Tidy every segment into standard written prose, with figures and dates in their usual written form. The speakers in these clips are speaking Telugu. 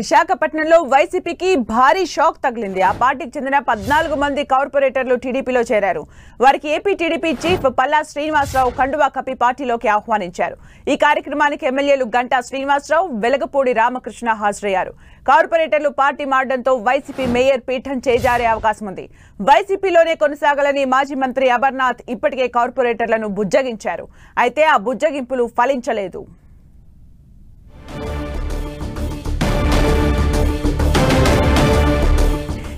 విశాఖపట్నంలో వైసీపీకి భారీ షాక్ తగిలింది. ఆ పార్టీకి చెందిన 14 మంది కార్పొరేటర్లు టీడీపీలో చేరారు. వారికి AP TDP chief Palla Srinivasarao కండువా కప్పి పార్టీలోకి ఆహ్వానించారు. ఈ కార్యక్రమానికి ఎమ్మెల్యేలు గంటా శ్రీనివాసరావు, వెలగపూడి రామకృష్ణ హాజరయ్యారు. కార్పొరేటర్లు పార్టీ మారడంతో వైసీపీ మేయర్ పీఠం చేజారే అవకాశం ఉంది. వైసీపీలోనే కొనసాగాలని మాజీ మంత్రి అమర్నాథ్ ఇప్పటికే కార్పొరేటర్లను బుజ్జగించారు. అయితే ఆ బుజ్జగింపులు ఫలించలేదు.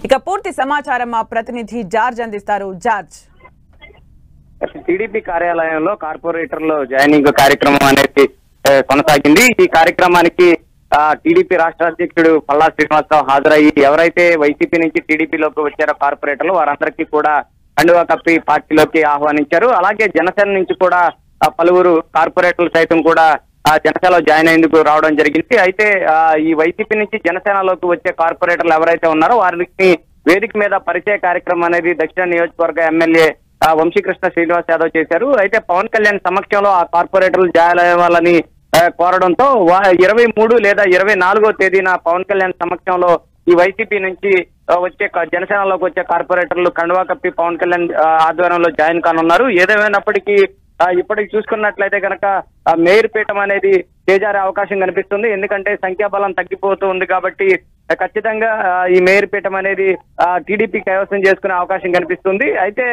ఇక పూర్తి సమాచారం మా ప్రతినిధి జార్జ్ అందిస్తారు. జార్జ్, టీడీపీ కార్యాలయంలో కార్పొరేటర్లు జాయినింగ్ కార్యక్రమం అనేది కొనసాగింది. ఈ కార్యక్రమానికి టీడీపీ రాష్ట్ర అధ్యక్షుడు పల్లా శ్రీనివాసరావు హాజరయ్యి ఎవరైతే వైసీపీ నుంచి టీడీపీలోకి వచ్చారో కార్పొరేటర్లు వారందరికీ కూడా కండువా కప్పి పార్టీలోకి ఆహ్వానించారు. అలాగే జనసేన నుంచి కూడా పలువురు కార్పొరేటర్లు సైతం కూడా జనసేనలో జాయిన్ అయ్యేందుకు రావడం జరిగింది. అయితే ఈ వైసీపీ నుంచి జనసేనలోకి వచ్చే కార్పొరేటర్లు ఎవరైతే ఉన్నారో వారికి వేదిక మీద పరిచయ కార్యక్రమం అనేది దక్షిణ నియోజకవర్గ ఎమ్మెల్యే వంశీకృష్ణ శ్రీనివాస్ యాదవ్ చేశారు. అయితే పవన్ కళ్యాణ్ సమక్షంలో ఆ కార్పొరేటర్లు జాయిన్ అయ్యేవాళ్ళని కోరడంతో 23 లేదా 24వ తేదీన పవన్ కళ్యాణ్ సమక్షంలో ఈ వైసీపీ నుంచి వచ్చే జనసేనలోకి వచ్చే కార్పొరేటర్లు కండువా కప్పి పవన్ కళ్యాణ్ ఆధ్వర్యంలో జాయిన్ కానున్నారు. ఏదేమైనప్పటికీ ఇప్పటికి చూసుకున్నట్లయితే కనుక మేయర్ పీఠం అనేది చేజారే అవకాశం కనిపిస్తుంది. ఎందుకంటే సంఖ్యాబలం తగ్గిపోతూ ఉంది కాబట్టి ఖచ్చితంగా ఈ మేయర్ పీఠం అనేది టీడీపీ కైవసం చేసుకునే అవకాశం కనిపిస్తుంది. అయితే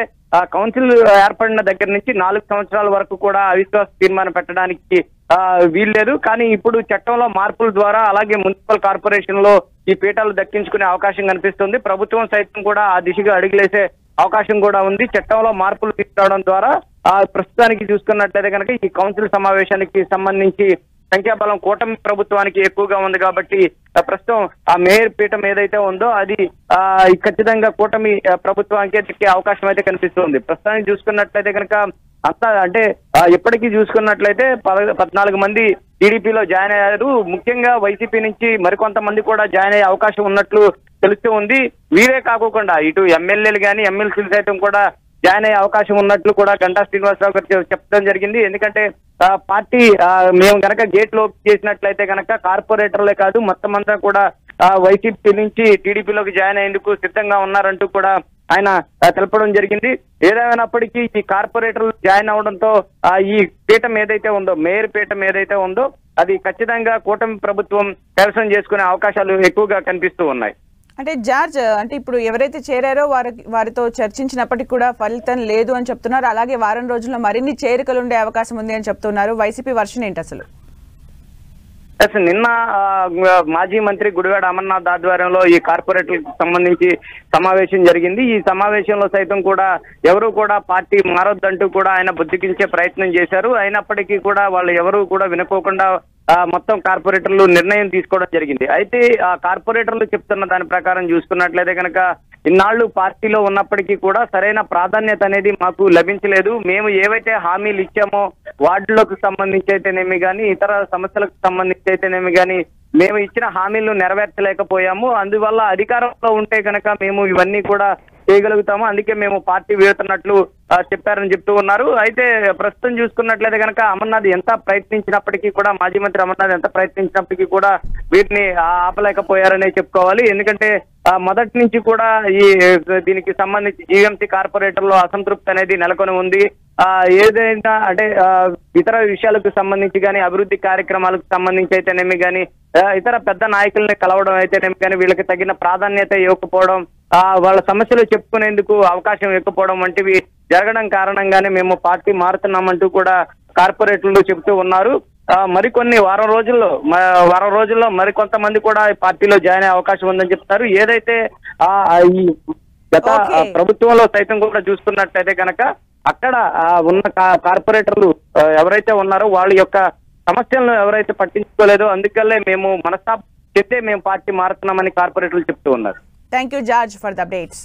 కౌన్సిల్ ఏర్పడిన దగ్గర నుంచి 4 సంవత్సరాల వరకు కూడా అవిశ్వాస తీర్మానం పెట్టడానికి వీల్లేదు. కానీ ఇప్పుడు చట్టంలో మార్పుల ద్వారా అలాగే మున్సిపల్ కార్పొరేషన్ లో ఈ పీఠాలు దక్కించుకునే అవకాశం కనిపిస్తుంది. ప్రభుత్వం సైతం కూడా ఆ దిశగా అడుగులేసే అవకాశం కూడా ఉంది. చట్టంలో మార్పులు తీసుకురావడం ద్వారా ప్రస్తుతానికి చూసుకున్నట్లయితే కనుక ఈ కౌన్సిల్ సమావేశానికి సంబంధించి సంఖ్యాబలం కూటమి ప్రభుత్వానికి ఎక్కువగా ఉంది కాబట్టి ప్రస్తుతం ఆ మేయర్ పీఠం ఏదైతే ఉందో అది ఖచ్చితంగా కూటమి ప్రభుత్వానికి దక్కే అవకాశం అయితే కనిపిస్తుంది. ప్రస్తుతానికి చూసుకున్నట్లయితే కనుక అంతా అంటే ఇప్పటికీ చూసుకున్నట్లయితే 14 మంది టీడీపీలో జాయిన్ అయ్యారు. ముఖ్యంగా వైసీపీ నుంచి మరికొంతమంది కూడా జాయిన్ అయ్యే అవకాశం ఉన్నట్లు తెలుస్తూ ఉంది. వీరే కాకుండా ఇటు ఎమ్మెల్యేలు కానీ ఎమ్మెల్సీలు సైతం కూడా జాయిన్ అయ్యే అవకాశం ఉన్నట్లు కూడా గంటా శ్రీనివాసరావు గారు చెప్పడం జరిగింది. ఎందుకంటే పార్టీ మేము కనుక గేట్లు ఓపెన్ చేసినట్లయితే కనుక కార్పొరేటర్లే కాదు మొత్తం అంతా కూడా వైసీపీ నుంచి టీడీపీలోకి జాయిన్ అయ్యేందుకు సిద్ధంగా ఉన్నారంటూ కూడా ఆయన తెలపడం జరిగింది. ఏదేమైనప్పటికీ ఈ కార్పొరేటర్లు జాయిన్ అవడంతో ఈ పీఠం ఏదైతే ఉందో మేయర్ పీఠం ఏదైతే ఉందో అది ఖచ్చితంగా కూటమి ప్రభుత్వం కైవసం చేసుకునే అవకాశాలు ఎక్కువగా కనిపిస్తూ ఉన్నాయి. అంటే జార్జ్, అంటే ఇప్పుడు ఎవరైతే చేరారో వారితో చర్చించినప్పటికీ కూడా ఫలితం లేదు అని చెప్తున్నారు. అలాగే వారం రోజుల్లో మరిన్ని చేరికలు ఉండే అవకాశం ఉంది అని చెప్తున్నారు. వైసీపీ వర్షన్ ఏంటి అసలు? నిన్న మాజీ మంత్రి గుడివాడ అమర్నాథ్ ఆధ్వర్యంలో ఈ కార్పొరేటర్లకు సంబంధించి సమావేశం జరిగింది. ఈ సమావేశంలో సైతం కూడా ఎవరు కూడా పార్టీ మారొద్దంటూ కూడా ఆయన బుద్ధికించే ప్రయత్నం చేశారు. అయినప్పటికీ కూడా వాళ్ళు ఎవరు కూడా వినుకోకుండా మొత్తం కార్పొరేటర్లు నిర్ణయం తీసుకోవడం జరిగింది. అయితే ఆ కార్పొరేటర్లు చెప్తున్న దాని ప్రకారం చూసుకున్నట్లయితే కనుక ఇన్నాళ్లు పార్టీలో ఉన్నప్పటికీ కూడా సరైన ప్రాధాన్యత అనేది మాకు లభించలేదు. మేము ఏవైతే హామీలు ఇచ్చామో వార్డులకు సంబంధించి అయితేనేమి కానీ ఇతర సమస్యలకు సంబంధించి అయితేనేమి కానీ మేము ఇచ్చిన హామీలను నెరవేర్చలేకపోయాము. అందువల్ల అధికారంలో ఉంటే కనుక మేము ఇవన్నీ కూడా చేయగలుగుతాము. అందుకే మేము పార్టీ వీడుతున్నట్లు చెప్పారని చెప్తూ ఉన్నారు. అయితే ప్రస్తుతం చూసుకున్నట్లయితే కనుక అమర్నాథ్ ఎంత ప్రయత్నించినప్పటికీ కూడా మాజీ మంత్రి అమర్నాథ్ ఎంత ప్రయత్నించినప్పటికీ కూడా వీటిని ఆపలేకపోయారనే చెప్పుకోవాలి. ఎందుకంటే మొదటి నుంచి కూడా ఈ దీనికి సంబంధించి జీవీఎంసీ కార్పొరేటర్లో అసంతృప్తి అనేది నెలకొని ఉంది. ఏదైనా అంటే ఇతర విషయాలకు సంబంధించి కానీ అభివృద్ధి కార్యక్రమాలకు సంబంధించి అయితేనేమి కానీ ఇతర పెద్ద నాయకుల్ని కలవడం అయితేనేమి కానీ వీళ్ళకి తగిన ప్రాధాన్యత ఇవ్వకపోవడం, వాళ్ళ సమస్యలు చెప్పుకునేందుకు అవకాశం ఇవ్వకపోవడం వంటివి జరగడం కారణంగానే మేము పార్టీ మారుతున్నామంటూ కూడా కార్పొరేటర్లు చెబుతూ ఉన్నారు. మరికొన్ని వారం రోజుల్లో మరికొంతమంది కూడా పార్టీలో జాయిన్ అయ్యే అవకాశం ఉందని చెప్తారు. ఏదైతే ఈ గత ప్రభుత్వంలో సైతం కూడా చూసుకున్నట్లయితే కనుక అక్కడ ఉన్న కార్పొరేటర్లు ఎవరైతే ఉన్నారో వాళ్ళ యొక్క సమస్యలను ఎవరైతే పట్టించుకోలేదో అందుకల్లే మేము మనస్తాపం చెప్తే మేము పార్టీ మారుతున్నామని కార్పొరేటర్లు చెప్తూ ఉన్నారు. Thank you George for the updates.